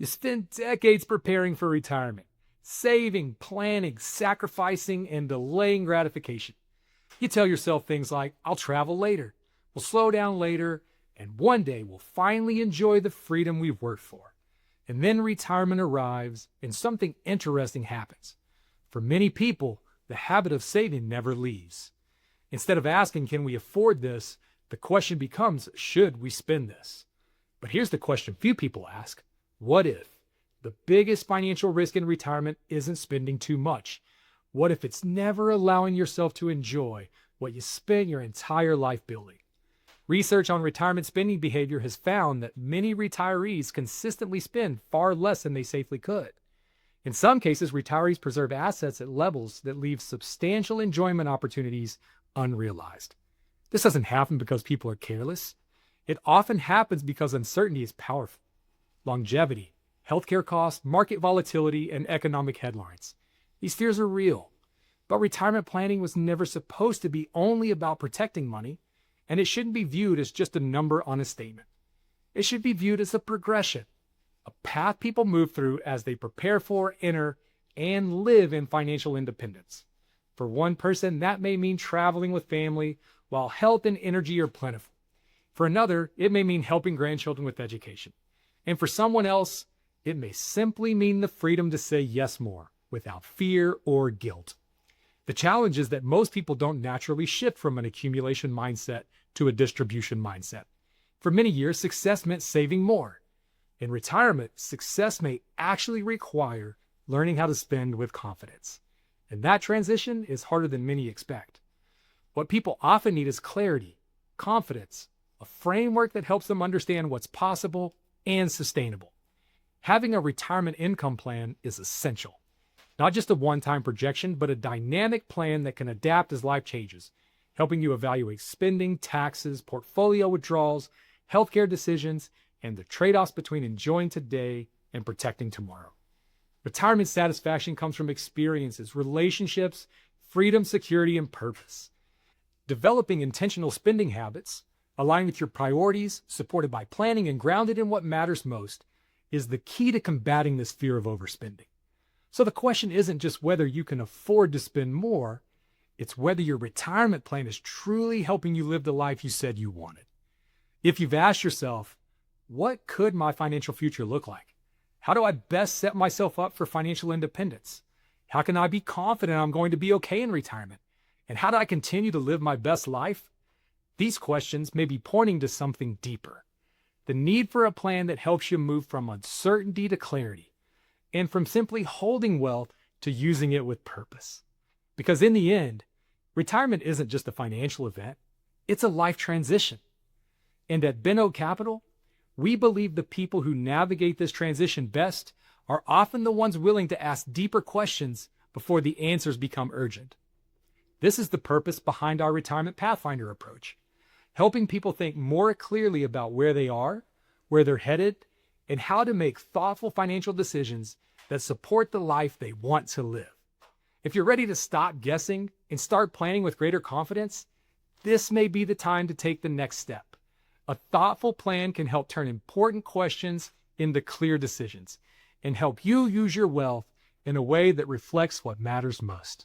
You spend decades preparing for retirement, saving, planning, sacrificing, and delaying gratification. You tell yourself things like, I'll travel later, we'll slow down later, and one day we'll finally enjoy the freedom we've worked for. And then retirement arrives, and something interesting happens. For many people, the habit of saving never leaves. Instead of asking, can we afford this? The question becomes, should we spend this? But here's the question few people ask. What if? The biggest financial risk in retirement isn't spending too much. What if it's never allowing yourself to enjoy what you spent your entire life building? Research on retirement spending behavior has found that many retirees consistently spend far less than they safely could. In some cases, retirees preserve assets at levels that leave substantial enjoyment opportunities unrealized. This doesn't happen because people are careless. It often happens because uncertainty is powerful. Longevity, healthcare costs, market volatility, and economic headlines. These fears are real. But retirement planning was never supposed to be only about protecting money, and it shouldn't be viewed as just a number on a statement. It should be viewed as a progression, a path people move through as they prepare for, enter, and live in financial independence. For one person, that may mean traveling with family while health and energy are plentiful. For another, it may mean helping grandchildren with education. And for someone else, it may simply mean the freedom to say yes more without fear or guilt. The challenge is that most people don't naturally shift from an accumulation mindset to a distribution mindset. For many years, success meant saving more. In retirement, success may actually require learning how to spend with confidence. And that transition is harder than many expect. What people often need is clarity, confidence, a framework that helps them understand what's possible and sustainable. Having a retirement income plan is essential. Not just a one-time projection, but a dynamic plan that can adapt as life changes, helping you evaluate spending, taxes, portfolio withdrawals, healthcare decisions, and the trade-offs between enjoying today and protecting tomorrow. Retirement satisfaction comes from experiences, relationships, freedom, security, and purpose. Developing intentional spending habits, aligned with your priorities, supported by planning and grounded in what matters most, is the key to combating this fear of overspending. So the question isn't just whether you can afford to spend more, it's whether your retirement plan is truly helping you live the life you said you wanted. If you've asked yourself, what could my financial future look like? How do I best set myself up for financial independence? How can I be confident I'm going to be okay in retirement? And how do I continue to live my best life? These questions may be pointing to something deeper. The need for a plan that helps you move from uncertainty to clarity, and from simply holding wealth to using it with purpose. Because in the end, retirement isn't just a financial event, it's a life transition. And at BentOak Capital, we believe the people who navigate this transition best are often the ones willing to ask deeper questions before the answers become urgent. This is the purpose behind our Retirement Pathfinder approach, helping people think more clearly about where they are, where they're headed, and how to make thoughtful financial decisions that support the life they want to live. If you're ready to stop guessing and start planning with greater confidence, this may be the time to take the next step. A thoughtful plan can help turn important questions into clear decisions and help you use your wealth in a way that reflects what matters most.